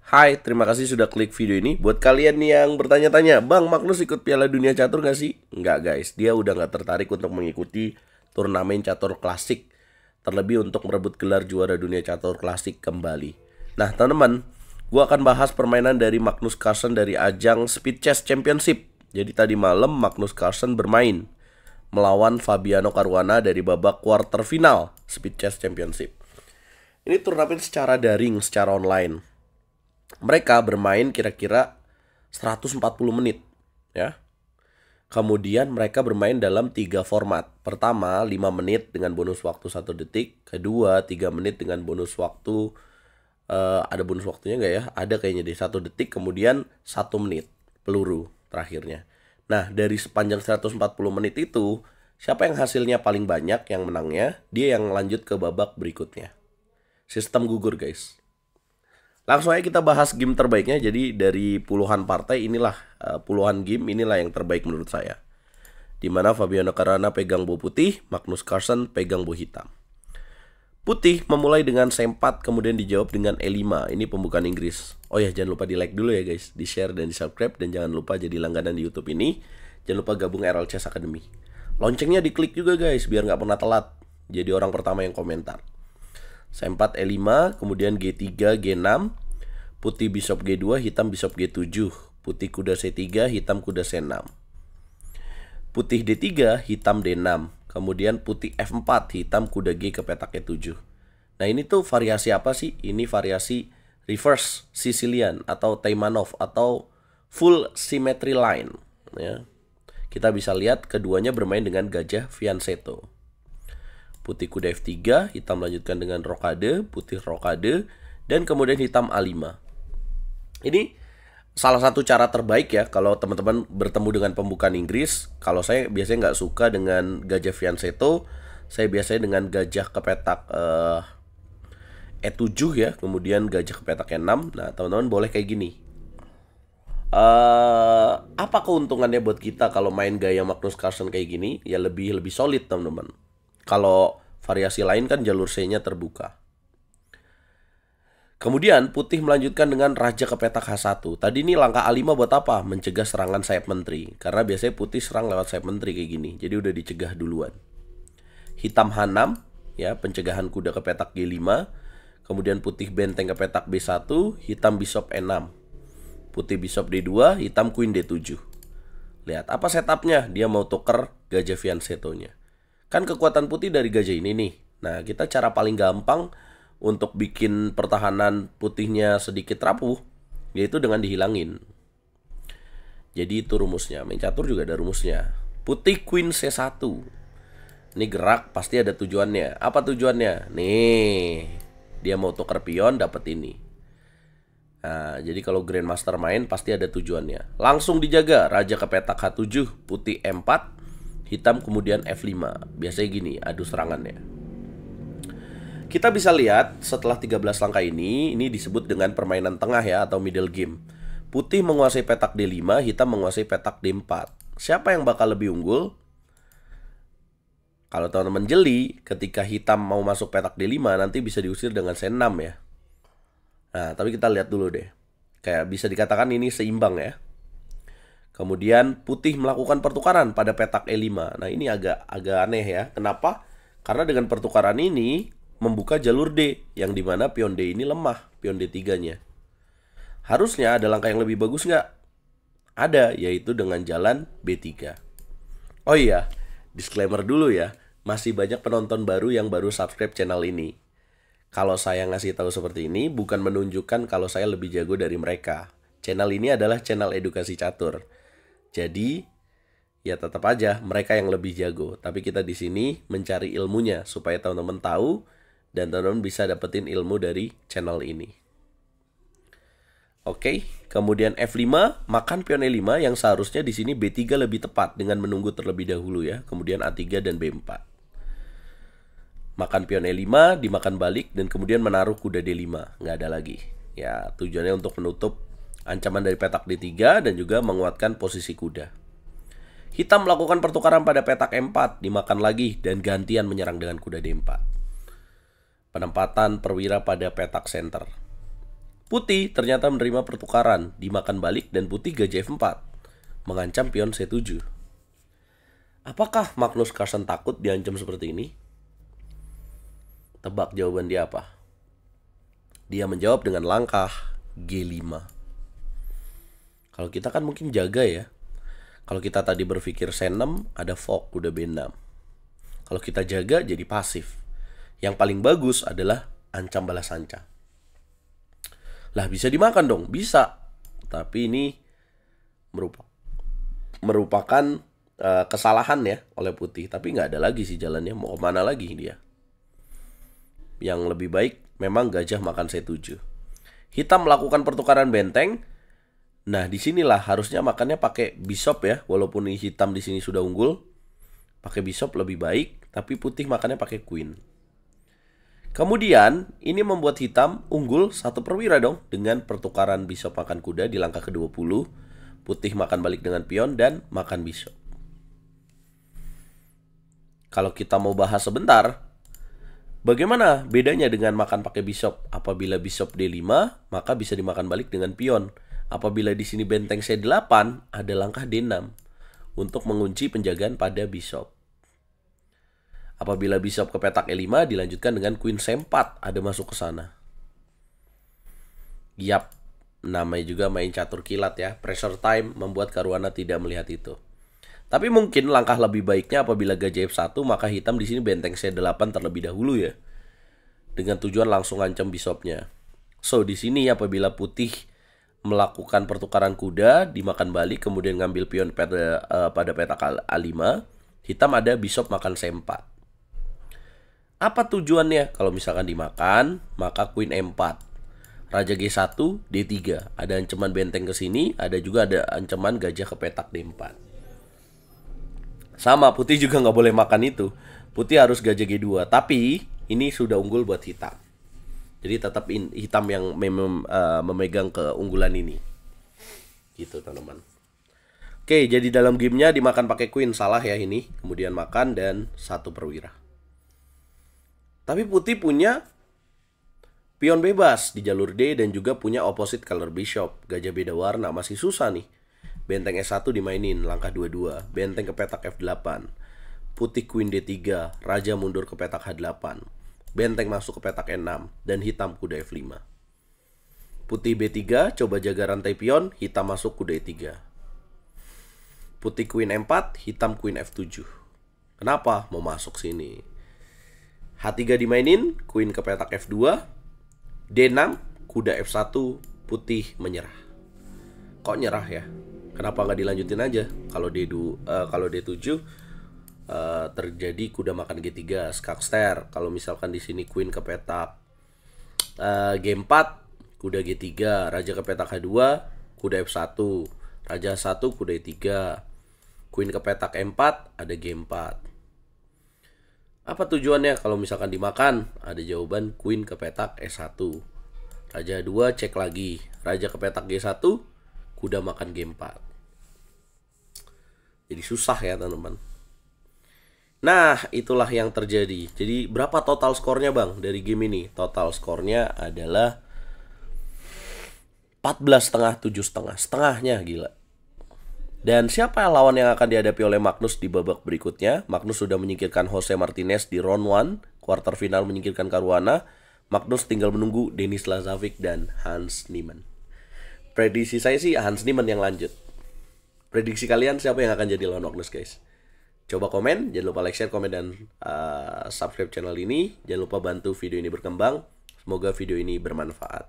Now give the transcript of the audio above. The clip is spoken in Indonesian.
Hai, terima kasih sudah klik video ini. Buat kalian yang bertanya-tanya, Bang Magnus ikut Piala Dunia Catur gak sih? Enggak guys, dia udah gak tertarik untuk mengikuti turnamen catur klasik. Terlebih untuk merebut gelar juara dunia catur klasik kembali. Nah teman-teman, gue akan bahas permainan dari Magnus Carlsen dari ajang Speed Chess Championship. Jadi tadi malam Magnus Carlsen bermain melawan Fabiano Caruana dari babak quarter final Speed Chess Championship. Ini turnamen secara daring, secara online. Mereka bermain kira-kira 140 menit ya. Kemudian mereka bermain dalam 3 format. Pertama 5 menit dengan bonus waktu 1 detik. Kedua 3 menit dengan bonus waktu ada bonus waktunya nggak ya? Ada kayaknya deh 1 detik. Kemudian 1 menit peluru terakhirnya. Nah dari sepanjang 140 menit itu, siapa yang hasilnya paling banyak yang menangnya, dia yang lanjut ke babak berikutnya. Sistem gugur guys. Langsung aja kita bahas game terbaiknya. Jadi dari puluhan partai inilah, puluhan game inilah yang terbaik menurut saya. Dimana Fabiano Caruana pegang bow putih, Magnus Carlsen pegang bow hitam. Putih memulai dengan C4, kemudian dijawab dengan E5. Ini pembukaan Inggris. Oh ya, jangan lupa di like dulu ya guys, di share dan di subscribe. Dan jangan lupa jadi langganan di YouTube ini. Jangan lupa gabung RL Chess Academy. Loncengnya diklik juga guys, biar nggak pernah telat jadi orang pertama yang komentar. C4 E5, kemudian G3 G6, putih bishop G2, hitam bishop G7, putih kuda C3, hitam kuda C6, putih D3, hitam D6, kemudian putih F4, hitam kuda G ke petak E7. Nah ini tuh variasi apa sih? Ini variasi reverse Sicilian atau Taimanov atau full symmetry line ya. Kita bisa lihat keduanya bermain dengan gajah fianchetto. Putih kuda F3, hitam lanjutkan dengan rokade, putih rokade, dan kemudian hitam A5. Ini salah satu cara terbaik ya kalau teman-teman bertemu dengan pembukaan Inggris. Kalau saya biasanya nggak suka dengan gajah fianchetto, saya biasanya dengan gajah ke petak E7 ya, kemudian gajah ke petak E6. Nah teman-teman boleh kayak gini. Apa keuntungannya buat kita kalau main gaya Magnus Carlsen kayak gini? Ya lebih solid teman-teman. Kalau variasi lain kan jalur C-nya terbuka. Kemudian putih melanjutkan dengan raja ke petak H1. Tadi ini langkah A5 buat apa? Mencegah serangan sayap menteri. Karena biasanya putih serang lewat sayap menteri kayak gini. Jadi udah dicegah duluan. Hitam H6 ya, pencegahan kuda ke petak G5. Kemudian putih benteng ke petak B1, hitam bishop E6. Putih bishop D2, hitam queen D7. Lihat apa setupnya? Dia mau tuker gajah fianchetto-nya. Kan kekuatan putih dari gajah ini nih. Nah kita cara paling gampang untuk bikin pertahanan putihnya sedikit rapuh, yaitu dengan dihilangin. Jadi itu rumusnya. Main catur juga ada rumusnya. Putih queen C1. Ini gerak pasti ada tujuannya. Apa tujuannya? Nih, dia mau tuker pion dapat ini. Nah, jadi kalau Grandmaster main pasti ada tujuannya. Langsung dijaga. Raja ke petak H7, putih M4, hitam kemudian F5. Biasanya gini adu serangannya. Kita bisa lihat setelah 13 langkah ini disebut dengan permainan tengah ya, atau middle game. Putih menguasai petak D5, hitam menguasai petak D4. Siapa yang bakal lebih unggul? Kalau teman-teman jeli, ketika hitam mau masuk petak D5 nanti bisa diusir dengan C6 ya. Nah, tapi kita lihat dulu deh. Kayak bisa dikatakan ini seimbang ya. Kemudian putih melakukan pertukaran pada petak E5. Nah, ini agak aneh ya. Kenapa? Karena dengan pertukaran ini membuka jalur D, yang dimana pion D ini lemah, pion D3-nya. Harusnya ada langkah yang lebih bagus nggak? Ada, yaitu dengan jalan B3. Oh iya, disclaimer dulu ya. Masih banyak penonton baru yang baru subscribe channel ini. Kalau saya ngasih tahu seperti ini, bukan menunjukkan kalau saya lebih jago dari mereka. Channel ini adalah channel edukasi catur. Jadi, ya tetap aja mereka yang lebih jago. Tapi kita di sini mencari ilmunya supaya teman-teman tahu dan teman-teman bisa dapetin ilmu dari channel ini. Oke, kemudian F5 makan pion E5 yang seharusnya di sini B3 lebih tepat dengan menunggu terlebih dahulu ya. Kemudian A3 dan B4. Makan pion E5, dimakan balik dan kemudian menaruh kuda D5. Nggak ada lagi. Ya, tujuannya untuk menutup ancaman dari petak D3 dan juga menguatkan posisi kuda. Hitam melakukan pertukaran pada petak E4, dimakan lagi dan gantian menyerang dengan kuda D4. Penempatan perwira pada petak center. Putih ternyata menerima pertukaran, dimakan balik dan putih gajah F4, mengancam pion C7. Apakah Magnus Carlsen takut diancam seperti ini? Tebak jawaban dia apa? Dia menjawab dengan langkah G5. Kalau kita kan mungkin jaga ya. Kalau kita tadi berpikir C6, ada fork, kuda B6. Kalau kita jaga jadi pasif. Yang paling bagus adalah ancam balas ancam. Lah bisa dimakan dong, bisa. Tapi ini merupakan kesalahan ya oleh putih. Tapi nggak ada lagi sih jalannya, mau kemana lagi dia. Yang lebih baik memang gajah makan C7. Hitam melakukan pertukaran benteng. Nah, disinilah harusnya makannya pakai bishop ya, walaupun hitam di sini sudah unggul. Pakai bishop lebih baik, tapi putih makannya pakai queen. Kemudian, ini membuat hitam unggul 1 perwira dong, dengan pertukaran bishop makan kuda di langkah ke-20. Putih makan balik dengan pion dan makan bishop. Kalau kita mau bahas sebentar, bagaimana bedanya dengan makan pakai bishop? Apabila bishop D5, maka bisa dimakan balik dengan pion. Apabila di sini benteng C8, ada langkah D6 untuk mengunci penjagaan pada bishop. Apabila bishop ke petak E5, dilanjutkan dengan queen C4, ada masuk ke sana. Yap, namanya juga main catur kilat ya. Pressure time membuat Caruana tidak melihat itu. Tapi mungkin langkah lebih baiknya apabila gajah F1, maka hitam di sini benteng C8 terlebih dahulu ya. Dengan tujuan langsung ancam bishopnya. So, di sini apabila putih melakukan pertukaran kuda, dimakan balik, kemudian ngambil pion pada petak A5, hitam ada bishop makan C4. Apa tujuannya? Kalau misalkan dimakan, maka queen M4. Raja G1, D3. Ada ancaman benteng ke sini, ada juga ada ancaman gajah ke petak D4. Sama, putih juga nggak boleh makan itu. Putih harus gajah G2, tapi ini sudah unggul buat hitam. Jadi tetap hitam yang memegang keunggulan ini. Gitu teman-teman. Oke, jadi dalam gamenya dimakan pakai queen, salah ya ini. Kemudian makan dan 1 perwira. Tapi putih punya pion bebas di jalur D dan juga punya opposite color bishop. Gajah beda warna, masih susah nih. Benteng S1 dimainin, langkah 22. Benteng ke petak F8. Putih queen D3, raja mundur ke petak H8. Benteng masuk ke petak E6 dan hitam kuda F5. Putih B3 coba jaga rantai pion, hitam masuk kuda E3. Putih queen M4, hitam queen F7. Kenapa mau masuk sini? H3 dimainin, queen ke petak F2. D6, kuda F1, putih menyerah. Kok nyerah ya? Kenapa nggak dilanjutin aja? Kalau D7 terjadi kuda makan G3, skakster. Kalau misalkan di sini queen ke petak G4, kuda G3, raja ke petak H2, kuda F1, raja 1, kuda E3, queen ke petak M4, ada G4. Apa tujuannya kalau misalkan dimakan? Ada jawaban queen ke petak E1. Raja 2 cek lagi, raja ke petak G1, kuda makan G4. Jadi susah ya teman-teman. Nah, itulah yang terjadi. Jadi berapa total skornya bang dari game ini? Total skornya adalah 14,5, 7,5. Setengahnya gila. Dan siapa lawan yang akan dihadapi oleh Magnus di babak berikutnya? Magnus sudah menyingkirkan Jose Martinez di round 1. Quarter final menyingkirkan Caruana. Magnus tinggal menunggu Denis Lazovic dan Hans Niemann. Prediksi saya sih Hans Niemann yang lanjut. Prediksi kalian siapa yang akan jadi lawan Magnus guys? Coba komen, jangan lupa like, share, komen, dan subscribe channel ini. Jangan lupa bantu video ini berkembang. Semoga video ini bermanfaat.